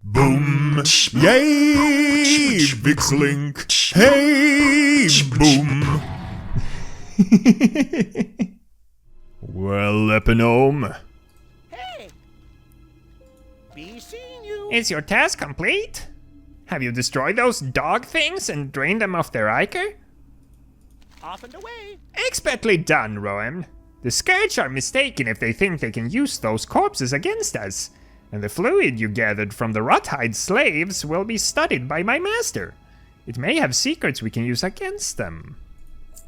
Boom! Yay! VikzeLink! Hey! Boom! Well, Eponome. Hey! Be seeing you. Is your task complete? Have you destroyed those dog things and drained them of their ichor? Off and away. Expertly done, Rowan. The Scourge are mistaken if they think they can use those corpses against us. And the fluid you gathered from the Rothide slaves will be studied by my master. It may have secrets we can use against them.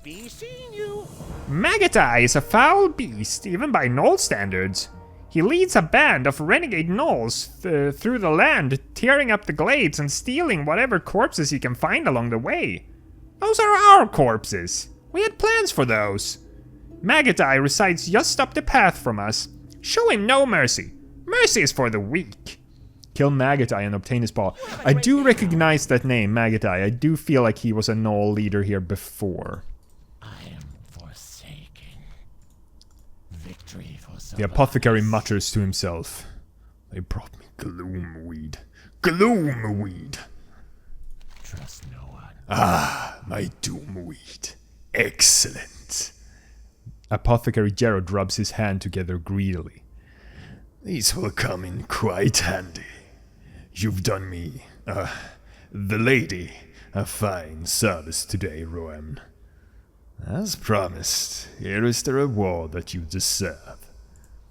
Be seeing you. Magatai is a foul beast, even by Gnoll standards. He leads a band of renegade Gnolls through the land, tearing up the glades and stealing whatever corpses he can find along the way. Those are our corpses. We had plans for those. Magatai resides just up the path from us. Show him no mercy. Mercy is for the weak. Kill Magatai and obtain his paw. I do recognize that name, Magatai. I do feel like he was a Gnoll leader here before. I am forsaken. Victory for Sylvanas. The apothecary mutters to himself. They brought me gloomweed. Gloomweed! Trust no one. Ah, my doomweed. Excellent. Apothecary Gerard rubs his hand together greedily. These will come in quite handy. You've done me, the lady, a fine service today, Rowan. As promised, here is the reward that you deserve.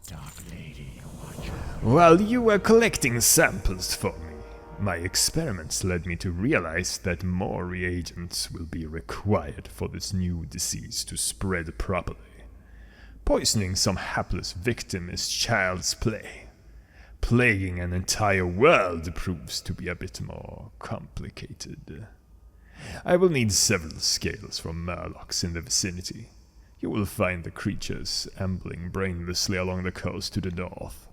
Dark lady, watch out. While you were collecting samples for me, my experiments led me to realize that more reagents will be required for this new disease to spread properly. Poisoning some hapless victim is child's play. Plaguing an entire world proves to be a bit more complicated. I will need several scales from Murlocs in the vicinity. You will find the creatures ambling brainlessly along the coast to the north.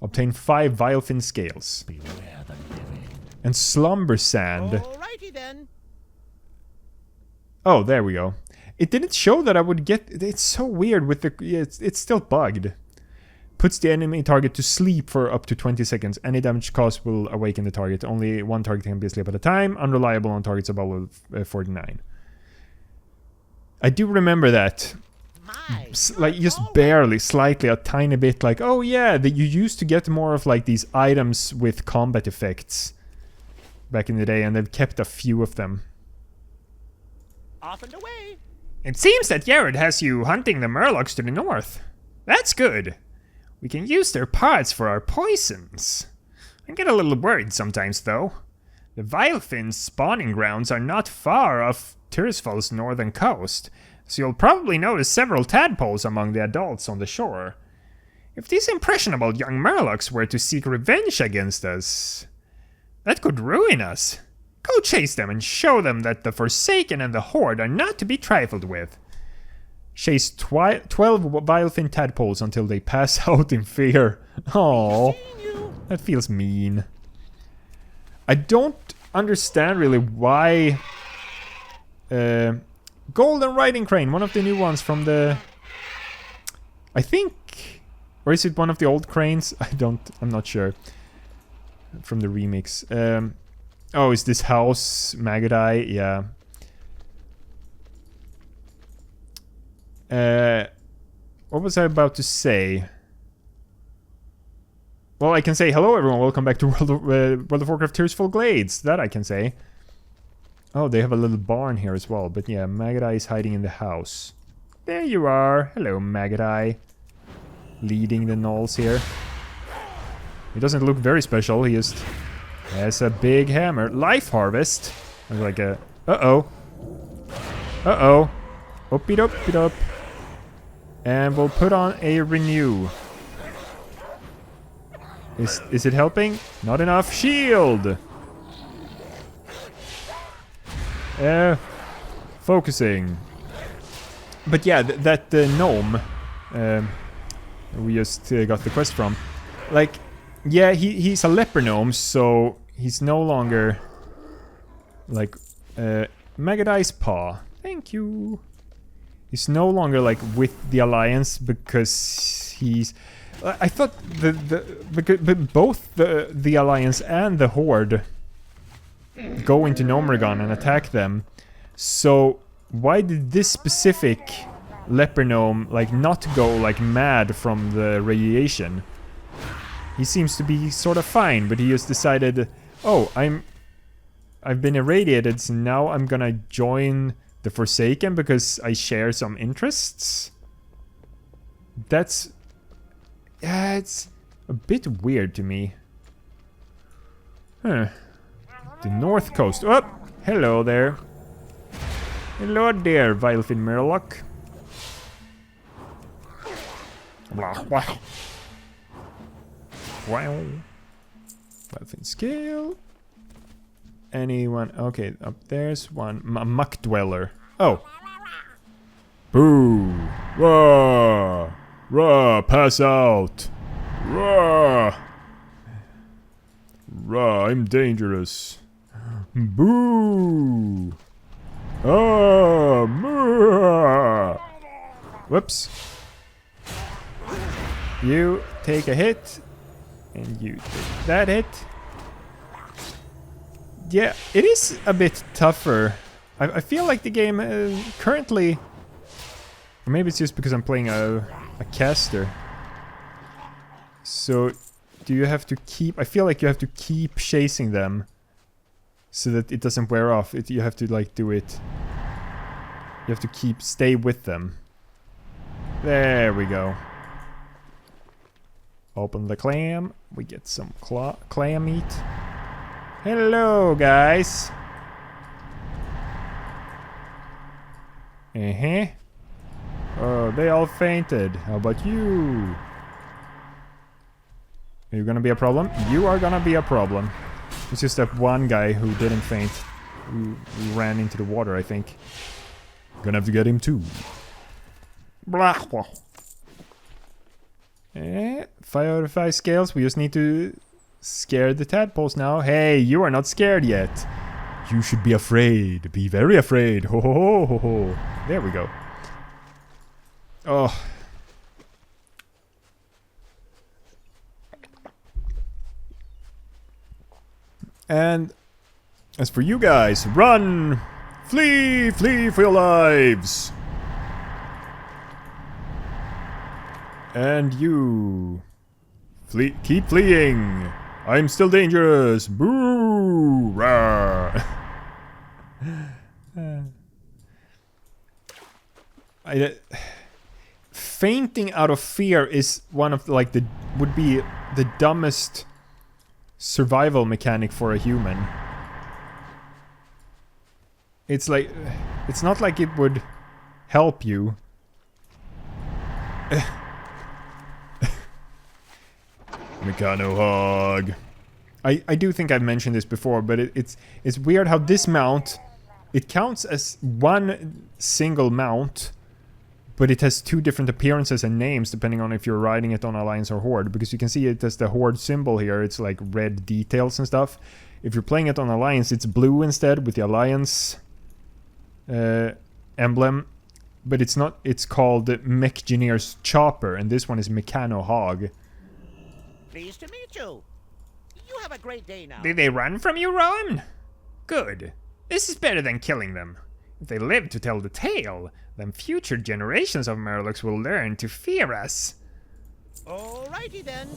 Obtain 5 Vilefin scales. Beware the living. And slumber sand. Alrighty then. Oh, there we go. It didn't show that I would get... It's so weird with the... It's still bugged. Puts the enemy target to sleep for up to 20 seconds. Any damage caused will awaken the target. Only one target can be asleep at a time. Unreliable on targets above 49. I do remember that. Like, just barely, slightly, a tiny bit. Like, oh yeah, that you used to get more of like these items with combat effects back in the day. And they've kept a few of them. Off and away. It seems that Jared has you hunting the Murlocs to the north. That's good. We can use their parts for our poisons. I get a little worried sometimes, though. The Vilefin spawning grounds are not far off Tirisfal's northern coast, so you'll probably notice several tadpoles among the adults on the shore. If these impressionable young Murlocs were to seek revenge against us, that could ruin us. Go chase them and show them that the Forsaken and the Horde are not to be trifled with. Chase 12 Vilefin tadpoles until they pass out in fear. Oh, that feels mean. I don't understand really why... Golden Riding Crane, one of the new ones from the... I think... Or is it one of the old cranes? I'm not sure. From the remix. Oh, is this house Magatai? Yeah. What was I about to say? Well, I can say hello everyone, welcome back to World of Warcraft Tirisfal Glades. That I can say. Oh, they have a little barn here as well. But yeah, Magatai is hiding in the house. There you are. Hello, Magatai. Leading the Gnolls here. He doesn't look very special. He just has a big hammer. Life Harvest. Like a... Uh-oh. Uh-oh. Oop-it-up-it-up. And we'll put on a renew. Is it helping? Not enough. Shield! Focusing. But yeah, that gnome we just got the quest from. Like, yeah, he's a leper gnome, so he's no longer like Magadai's paw. Thank you. He's no longer like with the Alliance because he's... I thought both the Alliance and the Horde go into Gnomeregan and attack them. So why did this specific leper gnome like not go like mad from the radiation? He seems to be sort of fine, but he just decided, oh, I've been irradiated, so now I'm gonna join the Forsaken because I share some interests. That's... yeah, it's a bit weird to me. Huh. The North Coast. Oh! Hello there. Hello there, Vilefin Murloc. Wow. Vilefin scale. Anyone? Okay, up there's one. Muck Dweller. Oh. Boo! Rah! Rah! Pass out! Rah! Rah! I'm dangerous. Boo! Ah! Moo! Whoops. You take a hit, and you take that hit. Yeah, it is a bit tougher. I feel like the game currently... or maybe it's just because I'm playing a caster. So, do you have to keep... I feel like you have to keep chasing them so that it doesn't wear off. You have to, like, do it... you have to stay with them. There we go. Open the clam. We get some clam meat. Hello, guys. Oh, they all fainted. How about you? Are you gonna be a problem? You are gonna be a problem. It's just that one guy who didn't faint. Who ran into the water, I think. Gonna have to get him too. Blah, blah. 5 out of 5 scales. We just need to scare the tadpoles now. Hey, you are not scared yet. You should be afraid. Be very afraid. Ho ho ho ho ho. There we go. Oh. And as for you guys, run! Flee! Flee for your lives! And you... flee! Keep fleeing! I'm still dangerous! Boo! Rawr! Fainting out of fear is one of the, like, the... would be the dumbest survival mechanic for a human. It's like... it's not like it would help you. Mechano Hog. I do think I've mentioned this before, but it's weird how this mount, it counts as one single mount, but it has 2 different appearances and names depending on if you're riding it on Alliance or Horde, because you can see it as the Horde symbol here. It's like red details and stuff. If you're playing it on Alliance, it's blue instead with the Alliance emblem, but it's not. It's called Mechgineer's Chopper, and this one is Mechano Hog. Pleased to meet you. You have a great day now. Did they run from you, Rowan? Good. This is better than killing them. If they live to tell the tale, then future generations of Murlocs will learn to fear us. Alrighty then.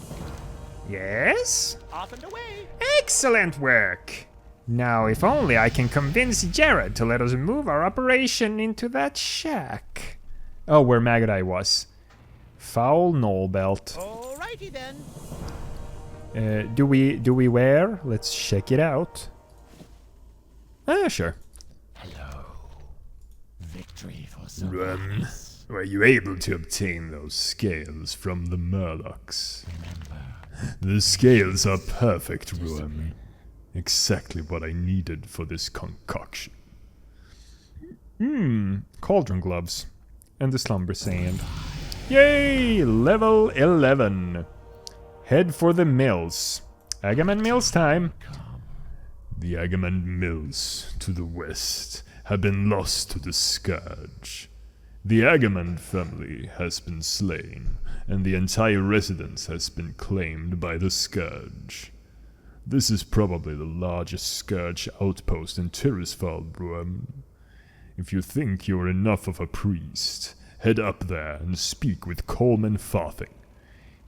Yes? Off and away. Excellent work! Now, if only I can convince Jared to let us move our operation into that shack. Oh, where Magadai was. Foul Knoll Belt. Alrighty then. Do we wear? Let's check it out. Sure. Hello. Victory for some. Run. Were you able to obtain those scales from the Murlocs? Remember. The scales are perfect, Ruam. Exactly what I needed for this concoction. Cauldron gloves. And the slumber sand. Yay! Level 11. Head for the mills. Agaman Mills time. The Agaman Mills to the west have been lost to the Scourge. The Agaman family has been slain, and the entire residence has been claimed by the Scourge. This is probably the largest Scourge outpost in Tirisfal Glades. If you think you're enough of a priest, head up there and speak with Coleman Farthing.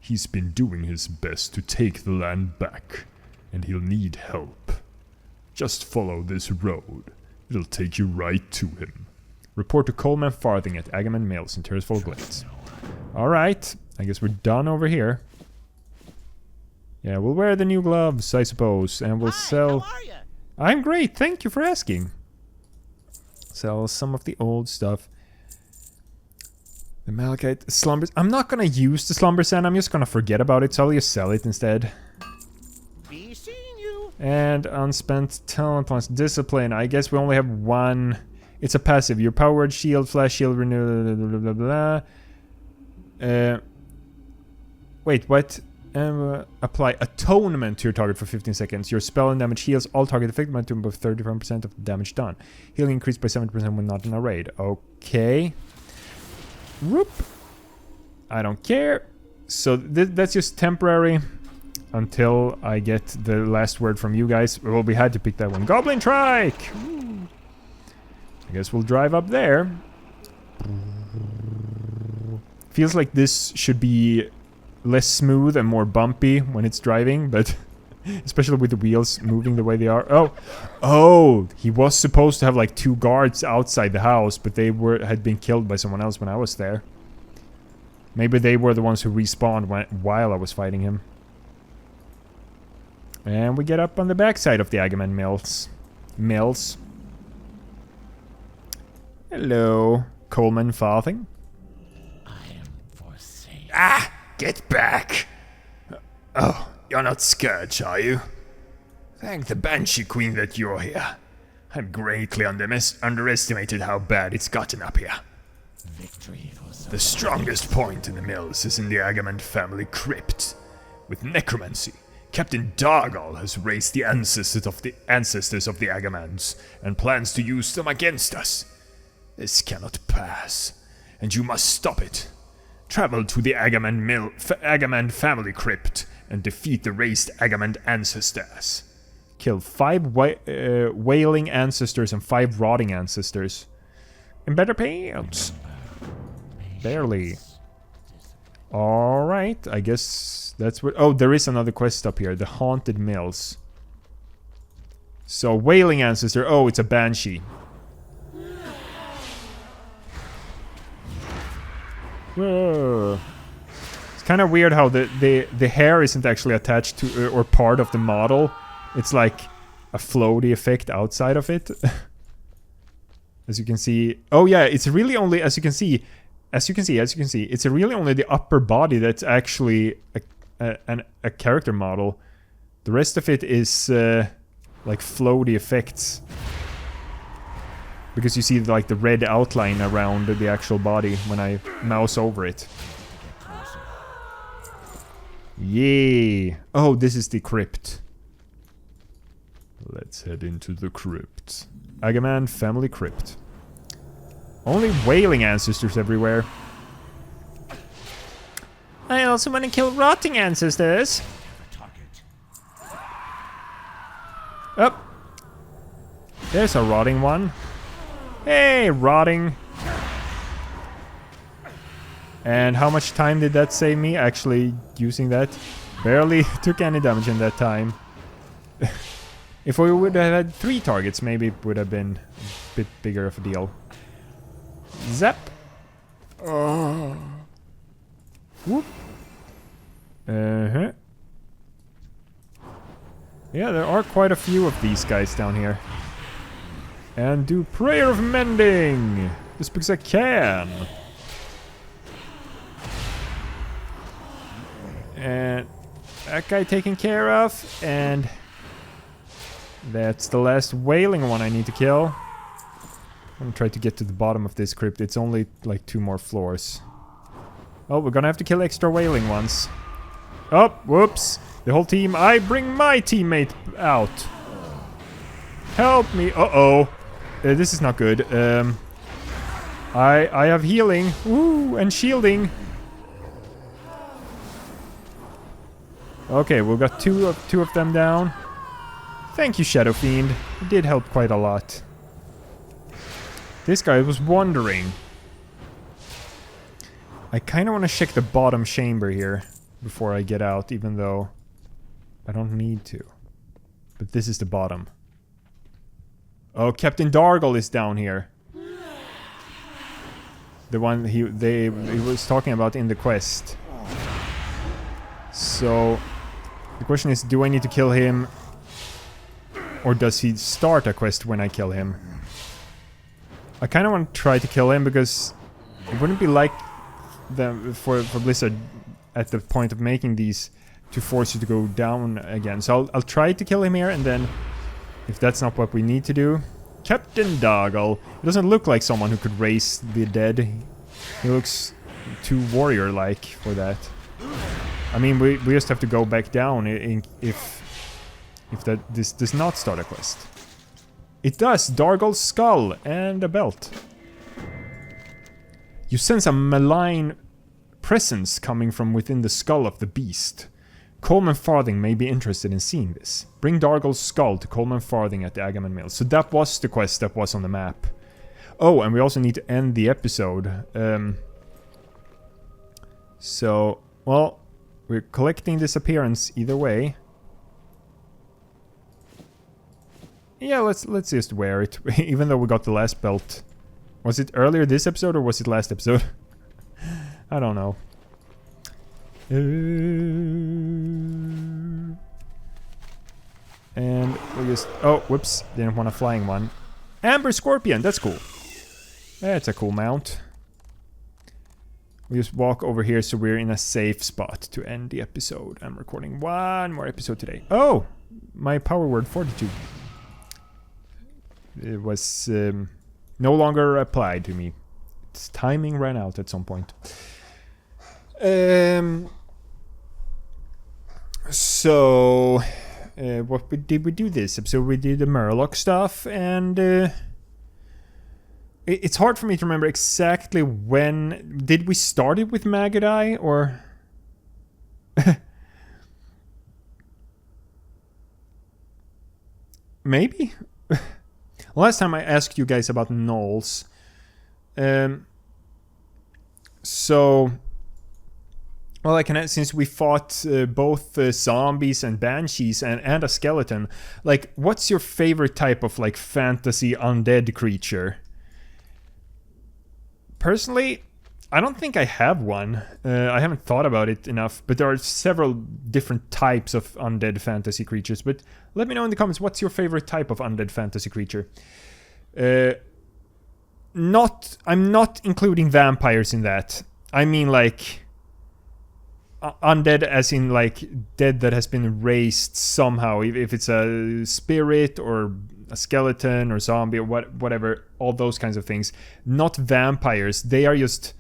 He's been doing his best to take the land back, and he'll need help. Just follow this road. It'll take you right to him. Report to Coleman Farthing at Agamemnon Mills in Tirisfal Glades. Alright, I guess we're done over here. Yeah, we'll wear the new gloves, I suppose, and we'll sell... How are you? I'm great, thank you for asking. Sell some of the old stuff. The Malachite Slumbers... I'm not gonna use the Slumber Sand, I'm just gonna forget about it, so I'll just sell it instead. Be seeing you. And unspent talent points. Discipline, I guess we only have one... It's a passive. Your powered shield, flash shield, renew, blah, blah, blah, blah. Wait, what? Apply Atonement to your target for 15 seconds. Your spell and damage heals all target effective momentum above 35% of the damage done. Healing increased by 70% when not in a raid. Okay. Whoop. I don't care. So that's just temporary until I get the last word from you guys. Well, we had to pick that one. Goblin Trike! I guess we'll drive up there. Feels like this should be less smooth and more bumpy when it's driving, but especially with the wheels moving the way they are. Oh, he was supposed to have like 2 guards outside the house, but they had been killed by someone else when I was there. Maybe they were the ones who respawned while I was fighting him. And we get up on the backside of the Agamemnon Mills. Hello, Coleman Farthing. I am forsaken. Ah! Get back! Oh, you're not Scourge, are you? Thank the Banshee Queen that you're here. I've greatly underestimated how bad it's gotten up here. Victory for The strongest point in the mills is in the Agamemnon family crypt. With necromancy, Captain Dargal has raised the ancestors of the Agamemnons and plans to use them against us. This cannot pass, and you must stop it. Travel to the Agamemnon family crypt and defeat the raised Agamemnon ancestors. Kill 5 wailing ancestors and 5 rotting ancestors. In better payouts. Barely. Alright, I guess that's what... Oh, there is another quest up here. The Haunted Mills. So, wailing ancestor. Oh, it's a Banshee. Whoa. It's kind of weird how the hair isn't actually attached to or part of the model. It's like a floaty effect outside of it. As you can see. Oh yeah, it's really only as you can see, it's really only the upper body that's actually a character model. The rest of it is like floaty effects. Because you see like the red outline around the actual body when I mouse over it. Yay! Oh, this is the crypt. Let's head into the crypt. Agamemnon family crypt. Only wailing ancestors everywhere. I also want to kill rotting ancestors. Oh. There's a rotting one. Hey, rotting. And how much time did that save me actually using that? Barely took any damage in that time. If we would have had 3 targets, maybe it would have been a bit bigger of a deal. Zap. Oh. Whoop. Uh-huh. Yeah, there are quite a few of these guys down here. And do Prayer of Mending! Just because I can. And that guy taken care of. And that's the last wailing one I need to kill. I'm gonna try to get to the bottom of this crypt. It's only like 2 more floors. Oh, we're gonna have to kill extra wailing ones. Oh, whoops. The whole team. I bring my teammate out. Help me. Uh-oh. This is not good. I have healing. Ooh, and shielding. Okay, we've got two of them down. Thank you, Shadow Fiend. It did help quite a lot. This guy was wondering. I kind of want to check the bottom chamber here before I get out, even though I don't need to. But this is the bottom. Oh, Captain Dargle is down here. The one he was talking about in the quest. So the question is, do I need to kill him, or does he start a quest when I kill him? I kind of want to try to kill him because it wouldn't be like for Blizzard at the point of making these to force you to go down again. So I'll try to kill him here, and then if that's not what we need to do, Captain Dargle. It doesn't look like someone who could raise the dead. He looks too warrior-like for that. I mean, we just have to go back down if this does not start a quest. It does. Dargle's skull and a belt. You sense a malign presence coming from within the skull of the beast. Coleman Farthing may be interested in seeing this. Bring Dargle's skull to Coleman Farthing at the Agamemnon Mill. So that was the quest that was on the map. Oh, and we also need to end the episode. So, well, we're collecting this appearance either way. Yeah, let's just wear it, even though we got the last belt. Was it earlier this episode or was it last episode? I don't know. And we just... Oh, whoops. Didn't want a flying one. Amber Scorpion, that's cool. That's a cool mount. We just walk over here so we're in a safe spot to end the episode. I'm recording one more episode today. Oh! My power word, fortitude. It was no longer applied to me. Its timing ran out at some point. So, what did we do this episode? We did the Murloc stuff, and it's hard for me to remember exactly when. Did we start it with Magadai, or? Maybe? Last time I asked you guys about gnolls. So... Well, I can, since we fought both zombies and banshees and a skeleton, like, what's your favorite type of, like, fantasy undead creature? Personally, I don't think I have one. I haven't thought about it enough, but there are several different types of undead fantasy creatures. But let me know in the comments, what's your favorite type of undead fantasy creature? I'm not including vampires in that. I mean, like... undead as in, like, dead that has been raised somehow. If it's a spirit or a skeleton or zombie or whatever. All those kinds of things. Not vampires. They are just...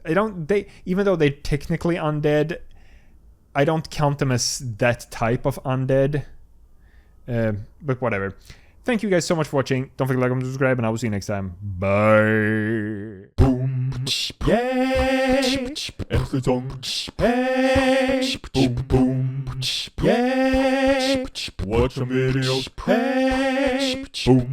even though they're technically undead, I don't count them as that type of undead. But whatever. Thank you guys so much for watching. Don't forget to like and subscribe, and I will see you next time. Bye. Boom. Yay. Äntligen sång. Hey. Boom boom. Yay. Watch some videos. Hey. Boom.